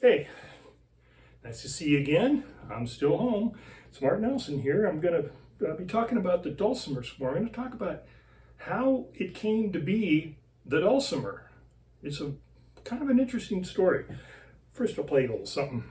Hey, nice to see you again. I'm still home. It's Mark Nelson here. I'm going to be talking about the dulcimer some more. I'm going to talk about how it came to be the dulcimer. It's a kind of an interesting story. First, I'll play a little something.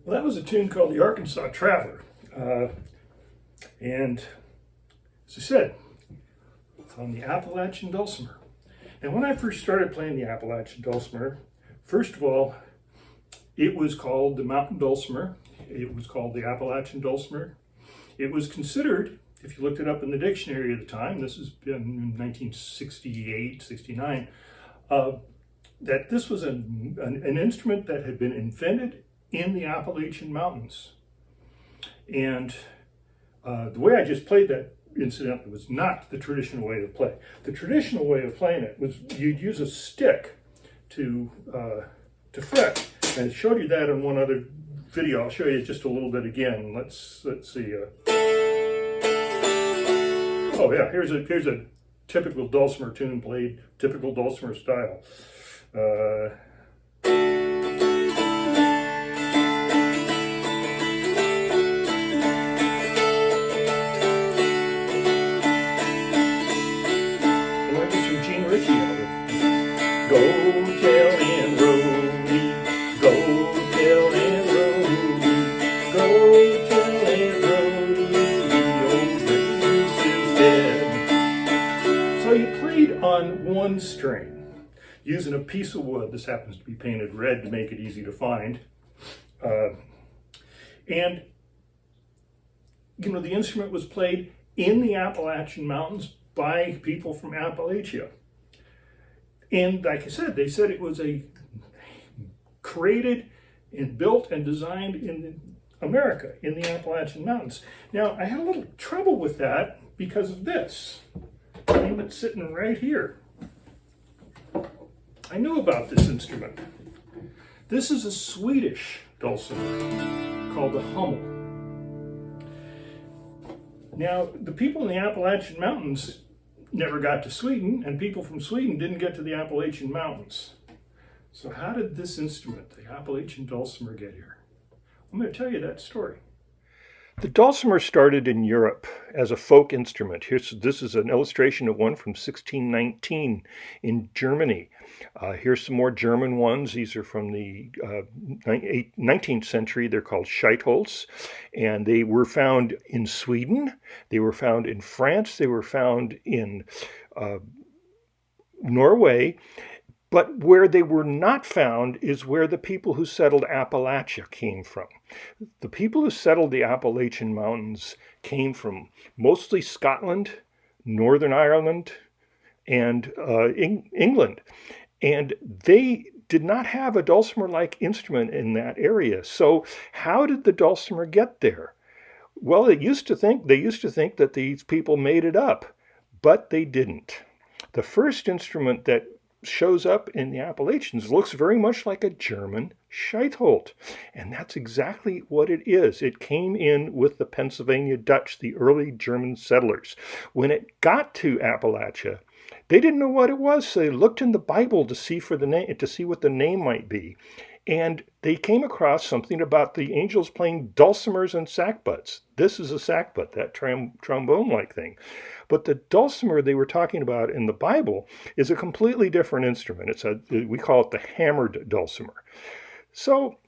Well, that was a tune called the Arkansas Traveler. And as I said, it's on the Appalachian Dulcimer. And when I first started playing the Appalachian Dulcimer, first of all, it was called the Mountain Dulcimer. It was called the Appalachian Dulcimer. It was considered, if you looked it up in the dictionary at the time, this has been in 1968, 69, that this was an instrument that had been invented in the Appalachian Mountains. And the way I just played that, incidentally, was not the traditional way to play. The traditional way of playing it was you'd use a stick to fret. And I showed you that in one other video. I'll show you just a little bit again. Let's see. Oh yeah, here's a typical dulcimer tune played, typical dulcimer style. Go tell Aunt Rhody, go tell Aunt Rhody, go tell Aunt Rhody, old Bruce is dead. So you played on one string, using a piece of wood. This happens to be painted red to make it easy to find. And, you know, the instrument was played in the Appalachian Mountains by people from Appalachia. And like I said, they said it was created and built and designed in America, in the Appalachian Mountains. Now, I had a little trouble with that because of this. I mean, it's sitting right here. I knew about this instrument. This is a Swedish dulcimer called the Hummel. Now, the people in the Appalachian Mountains never got to Sweden, and people from Sweden didn't get to the Appalachian Mountains. So how did this instrument, the Appalachian Dulcimer, get here? I'm going to tell you that story. The dulcimer started in Europe as a folk instrument. This is an illustration of one from 1619 in Germany. Here's some more German ones. These are from the 19th century. They're called Scheitholz, and they were found in Sweden. They were found in France. They were found in Norway. But where they were not found is where the people who settled Appalachia came from. The people who settled the Appalachian Mountains came from mostly Scotland, Northern Ireland, and England. And they did not have a dulcimer-like instrument in that area. So how did the dulcimer get there? Well, they used to think that these people made it up, but they didn't. The first instrument that shows up in the Appalachians looks very much like a German Scheitholz, and that's exactly what it is. It came in with the Pennsylvania Dutch, the early German settlers. When it got to Appalachia, They didn't know what it was, so they looked in the Bible to see for the name, to see what the name might be. And they came across something about the angels playing dulcimers and sackbuts. This is a sackbut, that trombone-like thing. But the dulcimer they were talking about in the Bible is a completely different instrument. We call it the hammered dulcimer. So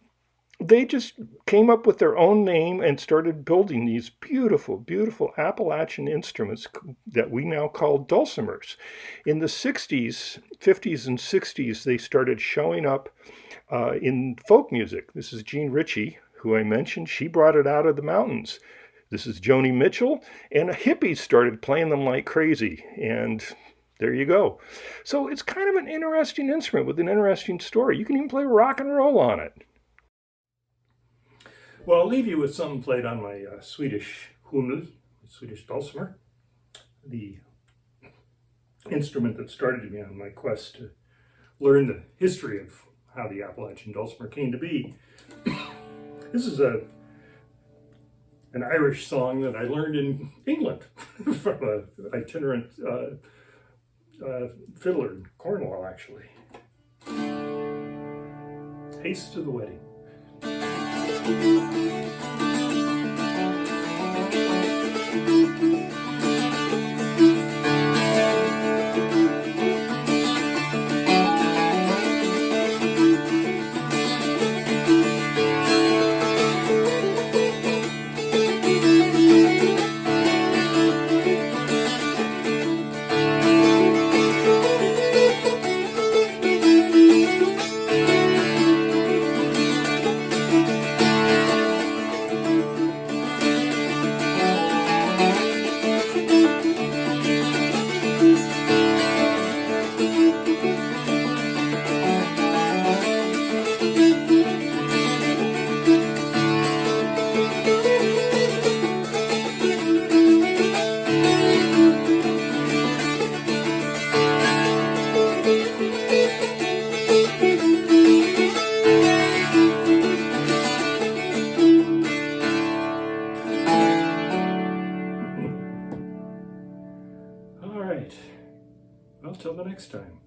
they just came up with their own name and started building these beautiful, beautiful Appalachian instruments that we now call dulcimers. In the 60s, 50s and 60s, they started showing up in folk music. This is Jean Ritchie, who I mentioned. She brought it out of the mountains. This is Joni Mitchell, and hippies started playing them like crazy, and there you go. So it's kind of an interesting instrument with an interesting story. You can even play rock and roll on it. Well, I'll leave you with something played on my Swedish hummel, Swedish dulcimer, the instrument that started me on my quest to learn the history of how the Appalachian Dulcimer came to be. This is an Irish song that I learned in England from an itinerant fiddler in Cornwall, actually. Haste to the Wedding. All right. Well, till the next time.